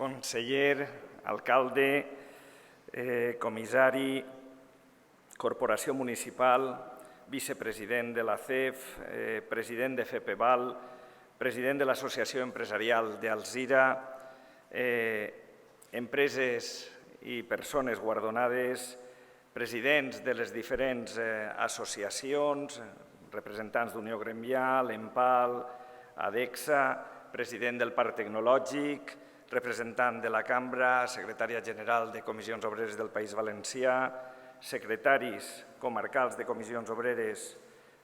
conseller, alcalde, comissari, corporació municipal, vicepresident de la CEF, president de FEPEVAL, president de l'Associació Empresarial d'Alzira, empreses i persones guardonades, presidents de les diferents associacions, representants d'Unió Gremial, EMPAL, ADEXA, president del Parc Tecnològic, representant de la Cambra, secretària general de Comissions Obreres del País Valencià, secretaris comarcals de Comissions Obreres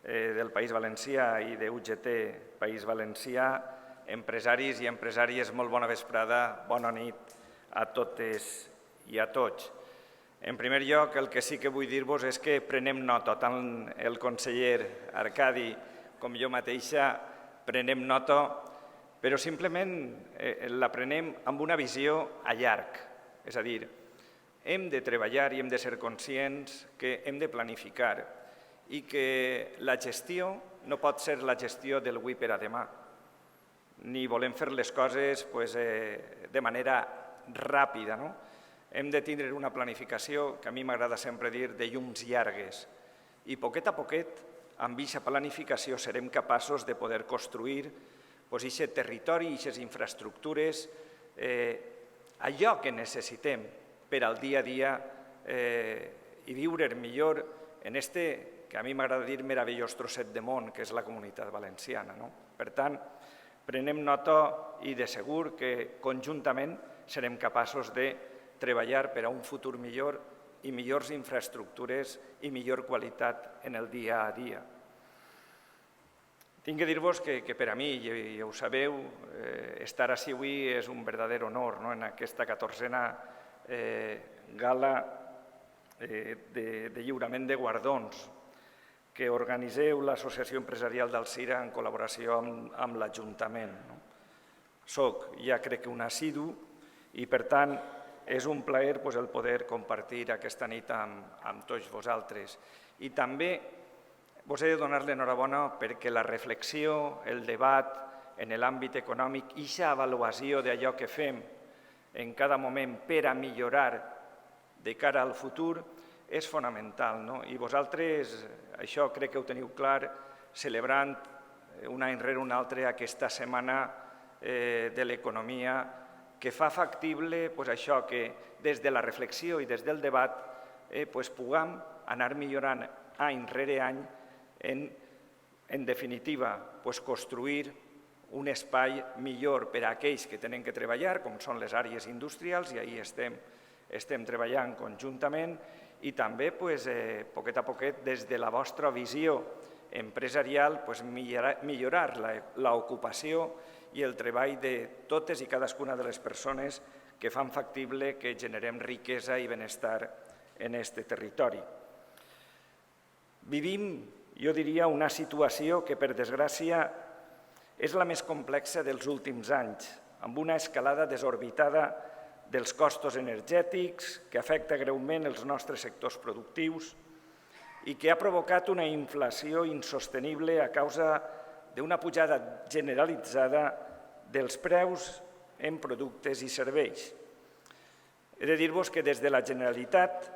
del País Valencià i de UGT País Valencià, empresaris i empresàries, molt bona vesprada, bona nit a totes i a tots. En primer lloc, el que sí que vull dir-vos és que prenem nota, tant el conseller Arcadi com jo mateixa prenem nota, però simplement la prenem amb una visió a llarg. És a dir, hem de treballar i hem de ser conscients que hem de planificar i que la gestió no pot ser la gestió del avui per a demà, ni volem fer les coses de manera ràpida. Hem de tindre una planificació, que a mi m'agrada sempre dir, de llums llargues. I poquet a poquet, amb aquesta planificació, serem capaços de poder construir aquest territori i aquestes infraestructures, allò que necessitem per al dia a dia i viure millor en que a mi m'agrada dir meravellós trosset de món, que és la Comunitat Valenciana. Per tant, prenem nota i de segur que conjuntament serem capaços de treballar per a un futur millor i millors infraestructures i millor qualitat en el dia a dia. Tinc que dir-vos que per a mi, i ho sabeu, estar ací avui és un verdader honor en aquesta 14a gala de lliurament de guardons que organitzeu l'Associació Empresarial d'Alzira en col·laboració amb l'Ajuntament. Soc, ja crec que un assidu, i per tant és un plaer el poder compartir aquesta nit amb tots vosaltres. I també vos he de donar l'enhorabona perquè la reflexió, el debat en l'àmbit econòmic i aquesta avaluació d'allò que fem en cada moment per a millorar de cara al futur és fonamental. I vosaltres, això crec que ho teniu clar, celebrant un any rere un altre aquesta setmana de l'economia que fa factible això que des de la reflexió i des del debat puguem anar millorant any rere any, en definitiva, construir un espai millor per a aquells que tenen que treballar, com són les àrees industrials, i ahir estem treballant conjuntament, i també, poquet a poquet, des de la vostra visió empresarial, millorar l'ocupació i el treball de totes i cadascuna de les persones que fan factible que generem riquesa i benestar en aquest territori. Vivim, jo diria, una situació que, per desgràcia, és la més complexa dels últims anys, amb una escalada desorbitada dels costos energètics que afecta greument els nostres sectors productius i que ha provocat una inflació insostenible a causa d'una pujada generalitzada dels preus en productes i serveis. He de dir-vos que des de la Generalitat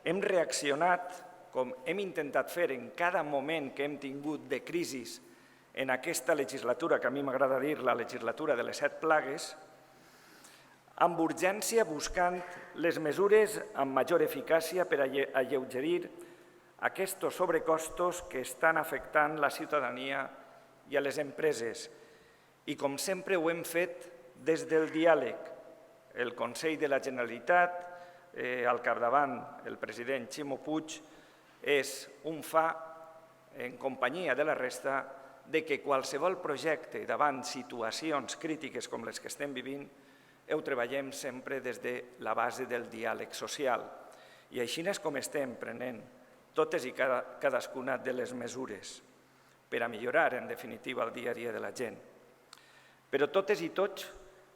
hem reaccionat, com hem intentat fer en cada moment que hem tingut de crisi en aquesta legislatura, que a mi m'agrada dir la legislatura de les 7 plagues, amb urgència buscant les mesures amb major eficàcia per alleugerir aquests sobrecostos que estan afectant la ciutadania i a les empreses. I com sempre ho hem fet des del diàleg. El Consell de la Generalitat, al capdavant el president Ximo Puig, és un fa, en companyia de la resta, que qualsevol projecte davant situacions crítiques com les que estem vivint, ho treballem sempre des de la base del diàleg social. I així és com estem prenent totes i cadascuna de les mesures per a millorar, en definitiva, el dia a dia de la gent. Però totes i tots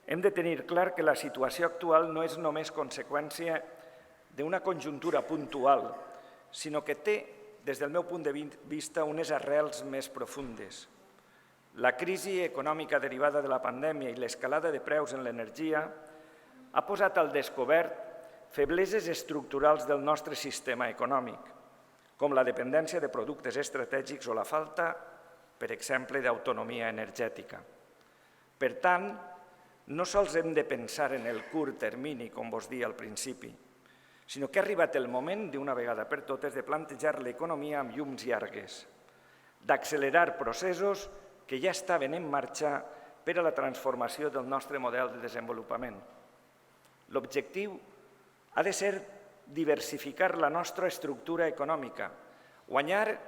hem de tenir clar que la situació actual no és només conseqüència d'una conjuntura puntual, sinó que té, des del meu punt de vista, unes arrels més profundes. La crisi econòmica derivada de la pandèmia i l'escalada de preus en l'energia ha posat al descobert febleses estructurals del nostre sistema econòmic, com la dependència de productes estratègics o la falta, per exemple, d'autonomia energètica. Per tant, no sols hem de pensar en el curt termini, com vos deia al principi, sinó que ha arribat el moment, d'una vegada per totes, de plantejar l'economia amb llums llargues, d'accelerar processos que ja estaven en marxa per a la transformació del nostre model de desenvolupament. L'objectiu ha de ser diversificar la nostra estructura econòmica, guanyar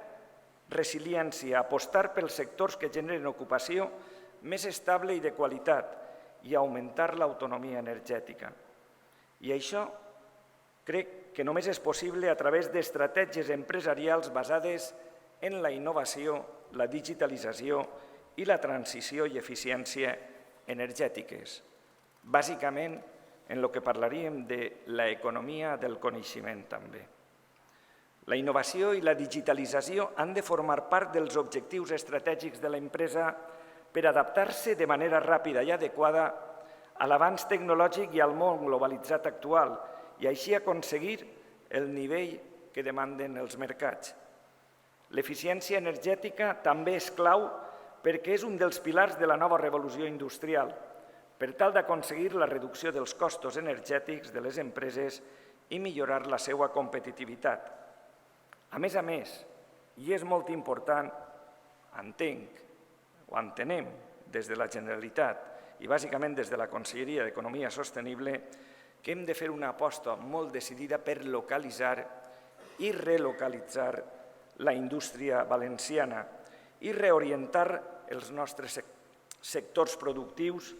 resiliència, apostar pels sectors que generen ocupació més estable i de qualitat i augmentar l'autonomia energètica. I això crec que només és possible a través d'estratègies empresarials basades en la innovació, la digitalització i la transició i eficiència energètiques, bàsicament en el que parlaríem de l'economia del coneixement també. La innovació i la digitalització han de formar part dels objectius estratègics de l'empresa per adaptar-se de manera ràpida i adequada a l'avanç tecnològic i al món globalitzat actual i així aconseguir el nivell que demanden els mercats. L'eficiència energètica també és clau perquè és un dels pilars de la nova revolució industrial, per tal d'aconseguir la reducció dels costos energètics de les empreses i millorar la seva competitivitat. A més, i és molt important, entenem des de la Generalitat i bàsicament des de la Conselleria d'Economia Sostenible, que hem de fer una aposta molt decidida per localitzar i relocalitzar la indústria valenciana i reorientar els nostres sectors productius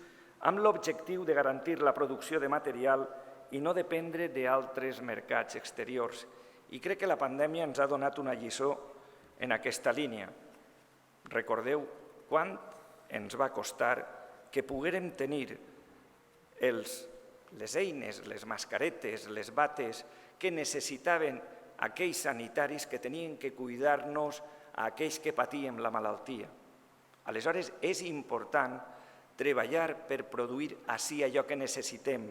amb l'objectiu de garantir la producció de material i no dependre d'altres mercats exteriors. I crec que la pandèmia ens ha donat una lliçó en aquesta línia. Recordeu quant ens va costar que poguérem tenir les eines, les mascaretes, les bates que necessitaven aquells sanitaris que tenien que cuidar-nos a aquells que patíem la malaltia. Aleshores, és important treballar per produir ací allò que necessitem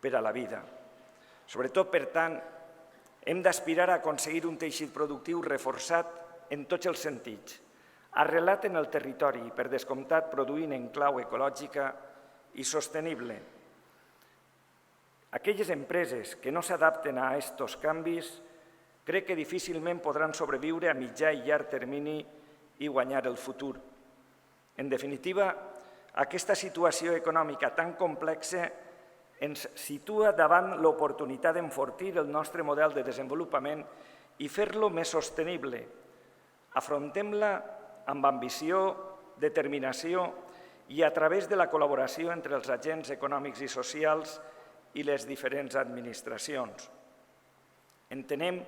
per a la vida. Sobretot, per tant, hem d'aspirar a aconseguir un teixit productiu reforçat en tots els sentits, arrelat en el territori i, per descomptat, produint en clau ecològica i sostenible. Aquelles empreses que no s'adapten a aquests canvis crec que difícilment podran sobreviure a mitjà i llarg termini i guanyar el futur. En definitiva, aquesta situació econòmica tan complexa ens situa davant l'oportunitat d'enfortir el nostre model de desenvolupament i fer-lo més sostenible. Afrontem-la amb ambició, determinació i a través de la col·laboració entre els agents econòmics i socials i les diferents administracions. Entenem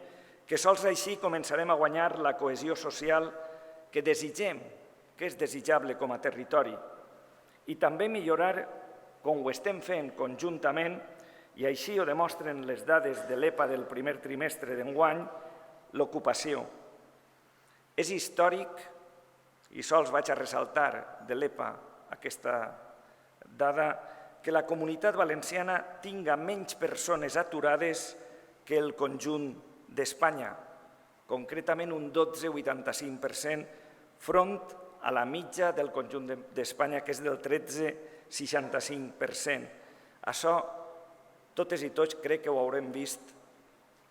que sols així començarem a guanyar la cohesió social que desitgem, que és desitjable com a territori, i també millorar, com ho estem fent conjuntament, i així ho demostren les dades de l'EPA del primer trimestre d'enguany, l'ocupació. És històric, i sols vaig a ressaltar de l'EPA aquesta dada, que la Comunitat Valenciana tinga menys persones aturades que el conjunt d'Espanya, concretament un 12,85% front a la mitja del conjunt d'Espanya, que és del 13,65%. Això, totes i tots, crec que ho haurem vist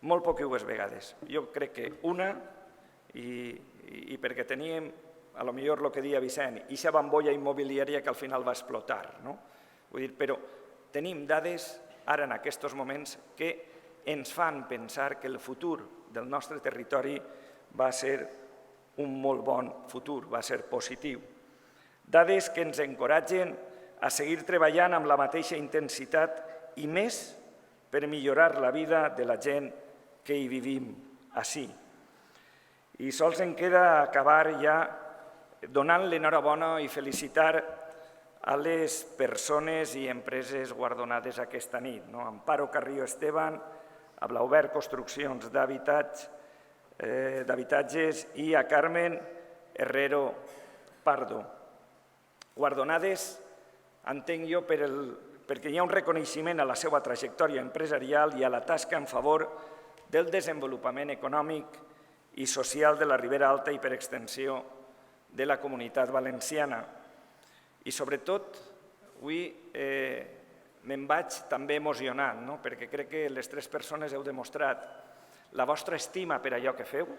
molt poques vegades. Jo crec que una, i perquè teníem, a lo millor el que deia Vicent, aquesta bombolla immobiliària que al final va explotar. Però tenim dades, ara en aquests moments, que ens fan pensar que el futur del nostre territori va ser un molt bon futur, va ser positiu. Dades que ens encoratgen a seguir treballant amb la mateixa intensitat i més per millorar la vida de la gent que hi vivim ací. I sols em queda acabar ja donant l'enhorabona i felicitar a les persones i empreses guardonades aquesta nit. Amparo Carrillo Esteban, a Blaubert Construccions d'Habitatges i a Carmen Herrero Pardo. Guardonades, entenc jo, perquè hi ha un reconeixement a la seva trajectòria empresarial i a la tasca en favor del desenvolupament econòmic i social de la Ribera Alta i, per extensió, de la Comunitat Valenciana. I, sobretot, avui me'n vaig també emocionant, perquè crec que les tres persones heu demostrat la vostra estima per allò que feu.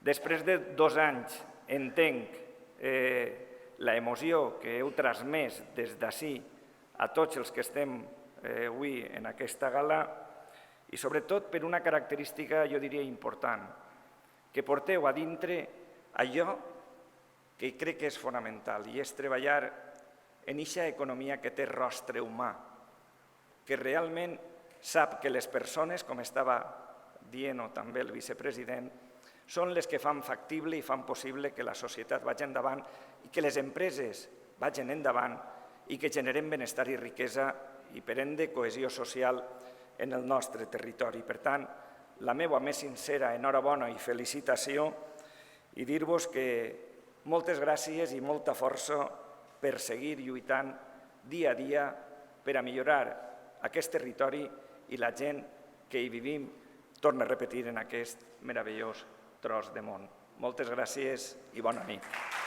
Després de 2 anys entenc l'emoció que heu transmès des d'ací a tots els que estem avui en aquesta gala i sobretot per una característica, jo diria, important, que porteu a dintre allò que crec que és fonamental i és treballar en aquesta economia que té rostre humà, que realment sap que les persones, com estava dient també el vicepresident, són les que fan factible i fan possible que la societat vagi endavant i que les empreses vagin endavant i que generem benestar i riquesa i, per ende, cohesió social en el nostre territori. Per tant, la meva més sincera enhorabona i felicitació i dir-vos que moltes gràcies i molta força per seguir lluitant dia a dia per a millorar aquest territori i la gent que hi vivim, torno a repetir, en aquest meravellós tros de món. Moltes gràcies i bona nit.